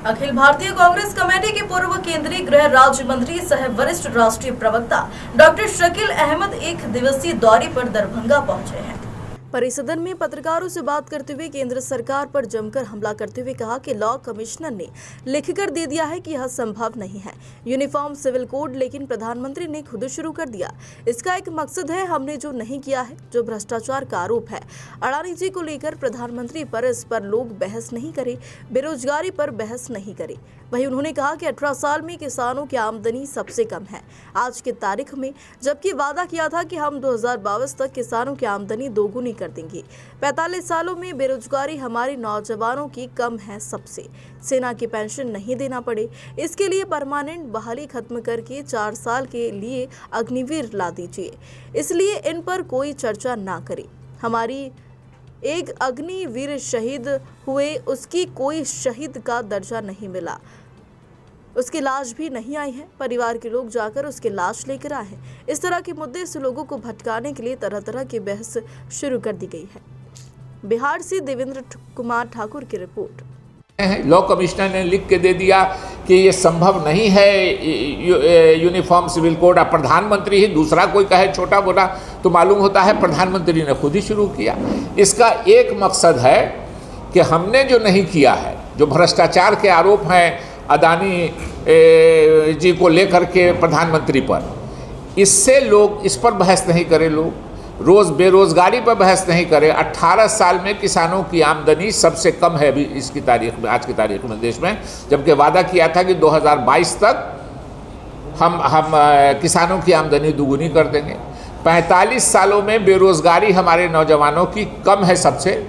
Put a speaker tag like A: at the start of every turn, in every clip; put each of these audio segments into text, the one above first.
A: Akhil Bharatiya Congress committee के पूर्व केंद्रीय गृह राज्य मंत्री सह वरिष्ठ राष्ट्रीय प्रवक्ता डॉक्टर शकील अहमद एक दिवसीय दौरे पर दरभंगा पहुंचे हैं। परिसदन में पत्रकारों से बात करते हुए केंद्र सरकार पर जमकर हमला करते हुए कहा कि लॉ कमिश्नर ने लिखकर दे दिया है कि यह संभव नहीं है यूनिफॉर्म सिविल कोड, लेकिन प्रधानमंत्री ने खुद शुरू कर दिया। इसका एक मकसद है, हमने जो नहीं किया है, जो भ्रष्टाचार का आरोप है अडानी जी को लेकर प्रधानमंत्री पर, इस पर लोग बहस नहीं करे, बेरोजगारी पर बहस नहीं करे। वहीं उन्होंने कहा कि 18 साल में किसानों की आमदनी सबसे कम है आज की तारीख में, जबकि वादा किया था कि हम 2022 तक किसानों की आमदनी दोगुनी कर देंगे। 45 सालों में बेरोजगारी हमारे नौजवानों की कम है सबसे। सेना की पेंशन नहीं देना पड़े, इसके लिए परमानेंट बहाली खत्म करके 4 साल के लिए अग्निवीर ला दीजिए, इसलिए इन पर कोई चर्चा ना करे। हमारी एक अग्निवीर शहीद हुए, उसकी कोई शहीद का दर्जा नहीं मिला, उसकी लाश भी नहीं आई है, परिवार के लोग जाकर उसकी लाश लेकर आए हैं। इस तरह के मुद्दे से लोगों को भटकाने के लिए तरह तरह की बहस शुरू कर दी गई है। बिहार से देवेंद्र कुमार ठाकुर की रिपोर्ट।
B: लॉ कमिश्नर ने लिख के दे दिया कि ये संभव नहीं है यूनिफॉर्म सिविल कोड। अब प्रधानमंत्री ही दूसरा कोई कहे छोटा मोटा तो मालूम होता है प्रधानमंत्री ने खुद ही शुरू किया। इसका एक मकसद है कि हमने जो नहीं किया है, जो भ्रष्टाचार के आरोप हैं अडानी जी को लेकर के प्रधानमंत्री पर, इससे लोग इस पर बहस नहीं करें, लोग रोज़ बेरोजगारी पर बहस नहीं करें। 18 साल में किसानों की आमदनी सबसे कम है अभी इसकी तारीख में, आज की तारीख में देश में, जबकि वादा किया था कि 2022 तक हम किसानों की आमदनी दुगुनी कर देंगे। 45 सालों में बेरोजगारी हमारे नौजवानों की कम है सबसे।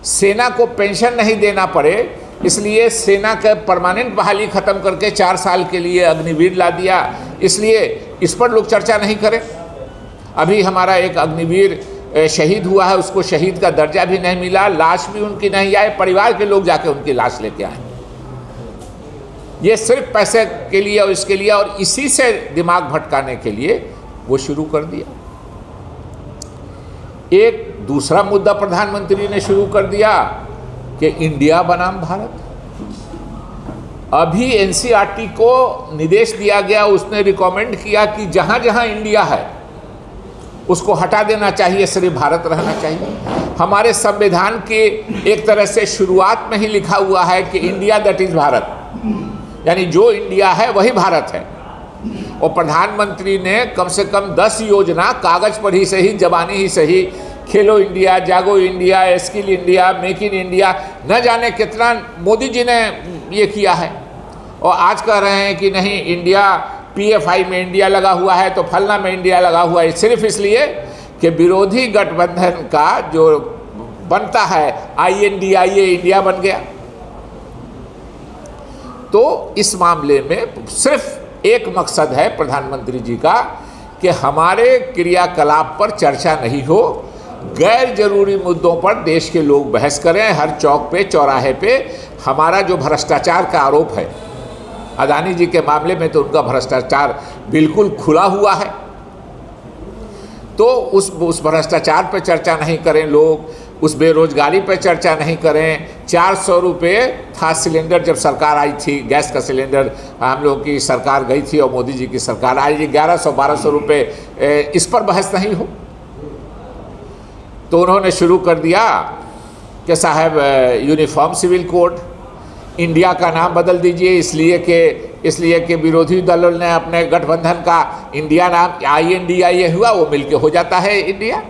B: सेना को पेंशन नहीं देना पड़े, इसलिए सेना का परमानेंट बहाली ख़त्म करके 4 साल के लिए अग्निवीर ला दिया, इसलिए इस पर लोग चर्चा नहीं करें। अभी हमारा एक अग्निवीर शहीद हुआ है, उसको शहीद का दर्जा भी नहीं मिला, लाश भी उनकी नहीं आई, परिवार के लोग जाके उनकी लाश लेके आए। ये सिर्फ पैसे के लिए और इसके लिए, और इसी से दिमाग भटकाने के लिए वो शुरू कर दिया। एक दूसरा मुद्दा प्रधानमंत्री ने शुरू कर दिया कि इंडिया बनाम भारत। अभी एनसीईआरटी को निर्देश दिया गया, उसने रिकमेंड किया कि जहां जहां इंडिया है उसको हटा देना चाहिए, सिर्फ भारत रहना चाहिए। हमारे संविधान के एक तरह से शुरुआत में ही लिखा हुआ है कि इंडिया दैट इज भारत, यानी जो इंडिया है वही भारत है। और प्रधानमंत्री ने कम से कम 10 योजना कागज पर ही सही, जबानी ही सही, खेलो इंडिया, जागो India, skill India, make in India, न जाने कितना मोदी जी ने ये किया है। और आज कह रहे हैं कि नहीं, इंडिया PFI में इंडिया लगा हुआ है तो फलना में इंडिया लगा हुआ है, सिर्फ इसलिए कि विरोधी गठबंधन का जो बनता है INDIA इंडिया बन गया। तो इस मामले में सिर्फ एक मकसद है प्रधानमंत्री जी का कि हमारे क्रियाकलाप पर चर्चा नहीं हो, गैर जरूरी मुद्दों पर देश के लोग बहस करें। हर चौक पे, चौराहे पे हमारा जो भ्रष्टाचार का आरोप है, अडानी जी के मामले में तो उनका भ्रष्टाचार बिल्कुल खुला हुआ है, तो उस भ्रष्टाचार पे चर्चा नहीं करें लोग, उस बेरोजगारी पे चर्चा नहीं करें। 400 रुपये था सिलेंडर जब सरकार आई थी, गैस का सिलेंडर हम लोग की सरकार गई थी और मोदी जी की सरकार आई, 1100-1200 रुपये, इस पर बहस नहीं हो। तो उन्होंने शुरू कर दिया कि साहब यूनिफॉर्म सिविल कोड, इंडिया का नाम बदल दीजिए, इसलिए कि विरोधी दलों ने अपने गठबंधन का इंडिया नाम INDIA हुआ, वो मिलके हो जाता है इंडिया।